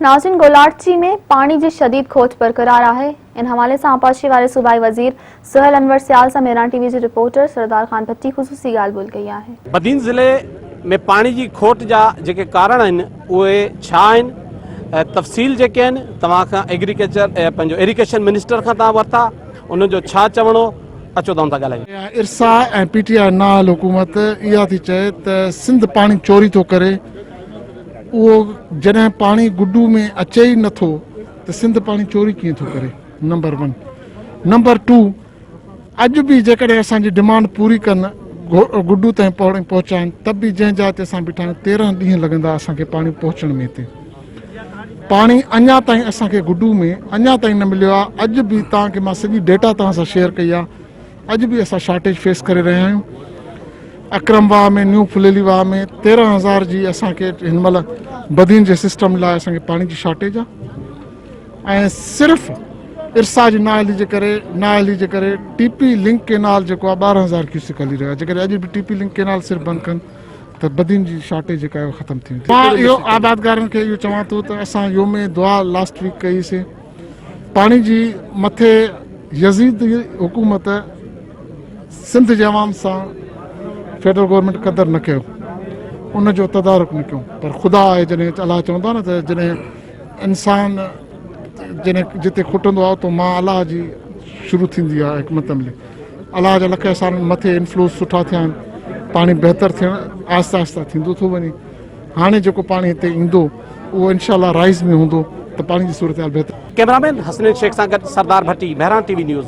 नाज़रीन, गोलाची में पानी की शदीद खोज बरकरार है। इन हवाले से आपाशी वाले सूबाई वजीर सुहेल अनवर सियाल से मेरान टीवी जी रिपोर्टर सरदार खान भट्टी ख़ुसूसी गाल बोल गई है। बदीन ज़िले में पानी की खोट जा जेके कारण आहिनि उहे छा आहिनि, तफ़सील जेके आहिनि तव्हां खां एग्रीकल्चर पंहिंजो इरिगेशन मिनिस्टर खां तव्हां वरिता, उन्हनि जो छा चवणो अचो तव्हां था ॻाल्हायूं। इरसा ऐं पीटीआई नाल हुकूमत इहा थी चए त सिंध पानी चोरी थो करे। उहो जॾहिं पानी गुड्डू में अचे ई नथो त सिंध पानी चोरी कीअं थो करे, नंबर 1। नंबर 2, अॼु बि जेकॾहिं असांजी डिमांड पूरी कनि गुड्डू ताईं पहुचाइनि, तब बि जंहिं जाइ ते असां बीठा आहियूं 13 ॾींहं लॻंदा असांखे पानी पहुचण में। हिते पानी अञा ताईं असांखे गुड्डू में अञा ताईं न मिलियो आहे। अॼु बि तव्हांखे मां सॼी डेटा तव्हां सां शेयर कई आहे। अॼु बि असां शॉर्टेज फेस करे रहिया आहियूं। अक्रम वाह में, न्यू फुलेली वाह में 13,000 जी असांखे हिन महिल बदीन जे सिस्टम लाइ असांखे पानी जी शॉर्टेज आहे। ऐं सिर्फ़ु इरसा जी नाअहली जे करे टीपी लिंक केनाल जेको आहे 12,000 क्यूसिक हली रहियो आहे। जेकॾहिं अॼु बि टीपी लिंक केनाल सिर्फ़ु बंदि कनि त बदीन जी शॉर्टेज जेका आहे ख़तमु थी वेंदी। मां इहो आबादगारनि खे इहो चवां थो त असां योम दुआ लास्ट वीक कईसीं। पानी जी मथे यज़ीद हुकूमत सिंध जे अवाम सां फेडरल गवर्नमेंट क़दर न कयो, उनजो तदारुक न कयो। पर ख़ुदा आहे, जॾहिं अलाह चवंदो आहे न त जॾहिं इंसान जिते खुटंदो आहे तो मां अलाह जी शुरू थींदी आहे हिकमत अमली। अलाह जा लख असां मथे इन्फ्लूस सुठा थिया आहिनि। पानी बहितर थियणु आहिस्ता आहिस्ता थींदो थो वञे। हाणे जेको पानी हिते ईंदो उहो इंशाअल्लाह राइज़ में हूंदो त पानी जी सूरत हाल बहितर। कैमरामैन हसनैन शेख सां गॾु सरदार भट्टी, मेहरान टीवी न्यूज़।